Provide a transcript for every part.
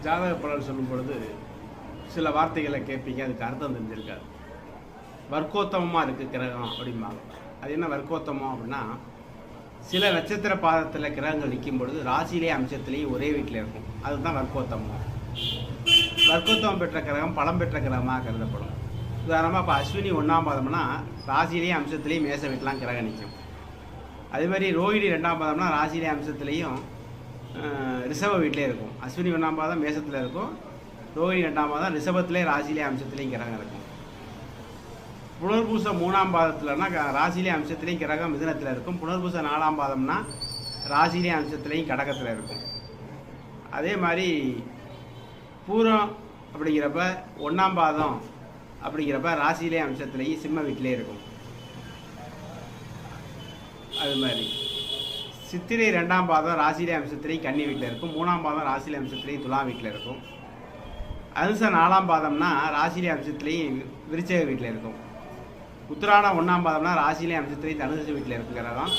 ஜாதக பலன் சொல்லும் பொழுது சில வார்த்தைகளை கேட்பீங்க, அதுக்கு அர்த்தம் தெரிஞ்சிருக்காது. வர்க்கோத்தமமாக இருக்குது கிரகம் அப்படிம்பாங்க. அது என்ன வர்க்கோத்தமம் அப்படின்னா, சில நட்சத்திர பாதத்தில் கிரகங்கள் நிற்கும் பொழுது ராசியிலே அம்சத்திலேயும் ஒரே வீட்டில் இருக்கும். அதுதான் வர்க்கோத்தமம். வர்க்கோத்தமம் பெற்ற கிரகம் பலம் பெற்ற கிரகமாக கருதப்படும். உதாரணமாக இப்போ அஸ்வினி 1ஆம் பாதம்னா ராசியிலேயே அம்சத்திலேயும் மேச வீட்டெலாம் கிரகம் நிற்கும். அதே மாதிரி ரோஹிணி 2ஆம் பாதம்னா ராசியிலே அம்சத்திலையும் ரிஷப வீட்டிலே இருக்கும். அஸ்வினி 1ஆம் பாதம் மேசத்தில் இருக்கும், ரோஹிணி 2ஆம் பாதம் ரிஷபத்திலே ராசியிலே அம்சத்திலையும் கிரகம் இருக்கும். புனர்பூசம் 3ஆம் பாதத்தில்னா ராசியிலே அம்சத்திலையும் கிரகம் மிதுனத்தில் இருக்கும். புனர்பூசம் 4ஆம் பாதம்னா ராசியிலே அம்சத்திலையும் கடகத்தில் இருக்கும். அதே மாதிரி பூரம் அப்படிங்கிறப்ப 1ஆம் பாதம் அப்படிங்கிறப்ப ராசியிலே அம்சத்திலையும் சிம்ம வீட்டிலே இருக்கும். அது மாதிரி சித்திரை 2ஆம் பாதம் ராசியிலே அம்சத்திலையும் கன்னி வீட்டில் இருக்கும். 3ஆம் பாதம் ராசியிலே அம்சத்திலையும் துலா வீட்டில் இருக்கும். அனுசம் 4ஆம் பாதம்னா ராசியிலே அம்சத்திலையும் விருச்சக வீட்டில் இருக்கும். உத்திராடம் 1ஆம் பாதம்னா ராசியிலே அம்சத்திலையும் தனுசு வீட்டில் இருக்கும் கிரகம்.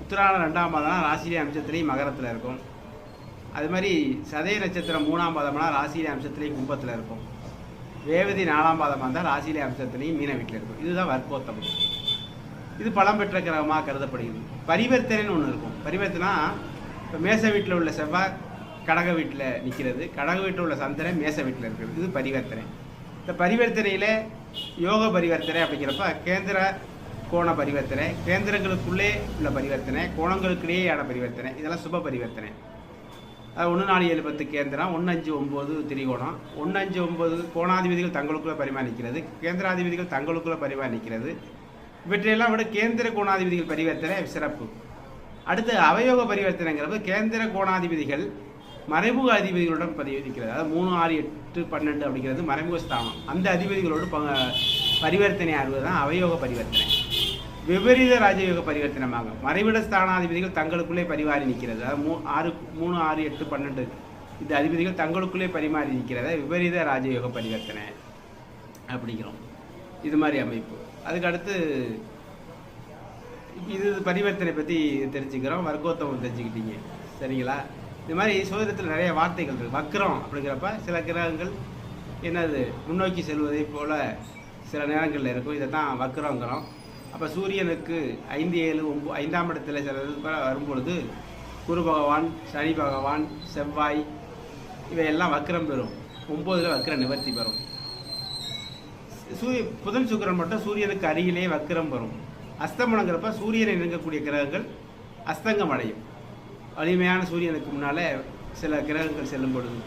உத்திராடம் 2ஆம் பாதம்னா ராசியிலே அம்சத்திலையும் மகரத்தில் இருக்கும். அது மாதிரி சதய நட்சத்திரம் 3ஆம் பாதம்னா ராசியிலே அம்சத்திலையும் கும்பத்தில் இருக்கும். ரேவதி 4ஆம் பாதமாக இருந்தால் ராசியிலே அம்சத்திலையும் மீன வீட்டில் இருக்கும். இதுதான் வர்க்கோத்தமம். இது பலம் பெற்ற கிரகமாக கருதப்படுகிறது. பரிவர்த்தனைன்னு ஒன்று இருக்கும். பரிவர்த்தனா இப்போ மேச வீட்டில் உள்ள செவ்வாய் கடக வீட்டில் நிற்கிறது, கடக வீட்டில் உள்ள சந்திரன் மேச வீட்டில் இருக்கிறது. இது பரிவர்த்தனை. இந்த பரிவர்த்தனையில் யோக பரிவர்த்தனை அப்படிங்கிறப்ப கேந்திர கோண பரிவர்த்தனை, கேந்திரங்களுக்குள்ளே உள்ள பரிவர்த்தனை, கோணங்களுக்கிடையேயான பரிவர்த்தனை, இதெல்லாம் சுப பரிவர்த்தனை. அது 1, 4, 7, 10 கேந்திரம், 1, 5, 9 திரிகோணம், 1, 5, 9 கோணாதிபதிகள் தங்களுக்குள்ளே பரிமாணிக்கிறது, கேந்திராதிபதிகள் தங்களுக்குள்ளே பரிமாணிக்கிறது. இவற்றையெல்லாம் விட கேந்திர கோணாதிபதிகள் பரிவர்த்தனை சிறப்பு. அடுத்து அவயோக பரிவர்த்தனைங்கிறப்ப கேந்திர கோணாதிபதிகள் மறைமுக அதிபதிகளுடன் பரிவர்த்திக்கிறது. அதாவது 3, 6, 8, 12 அப்படிங்கிறது மறைமுக ஸ்தானம். அந்த அதிபதிகளோடு பரிவர்த்தனை ஆறுவது தான் அவயோக பரிவர்த்தனை. விபரீத ராஜயோக பரிவர்த்தனமாக மறைவிட ஸ்தானாதிபதிகள் தங்களுக்குள்ளே பரிமாறி நிற்கிறது. அதாவது 3, 6, 8, 12 இந்த அதிபதிகள் தங்களுக்குள்ளே பரிமாறி நிற்கிறத விபரீத ராஜயோக பரிவர்த்தனை அப்படிங்கிறோம். இது மாதிரி அமைப்பு. அதுக்கு அடுத்து இது பரிவர்த்தனை பற்றி தெரிஞ்சுக்கிறோம். வர்க்கோத்தமம் தெரிஞ்சுக்கிட்டீங்க, சரிங்களா? இது மாதிரி சோதனத்தில் நிறைய வார்த்தைகள் இருக்குது. வக்ரம் அப்படிங்கிறப்ப சில கிரகங்கள் என்னது முன்னோக்கி செல்வதை போல் சில நேரங்களில் இருக்கும். இதை தான் வக்ரங்கிறோம். அப்போ சூரியனுக்கு 5, 7, 9 5ஆம் இடத்துல சில வரும்பொழுது குரு பகவான், சனி பகவான், செவ்வாய் இவையெல்லாம் வக்ரம் பெறும். 9ல் வக்ர நிவர்த்தி பெறும். புதன் சுக்கிரன் மட்டும் சூரியனுக்கு அருகிலே வக்ரம் வரும். அஸ்தமனங்கிறப்ப சூரியனை நெருங்கக்கூடிய கிரகங்கள் அஸ்தங்கம் அடையும். வலிமையான சூரியனுக்கு முன்னால் சில கிரகங்கள் செல்லும் பொழுது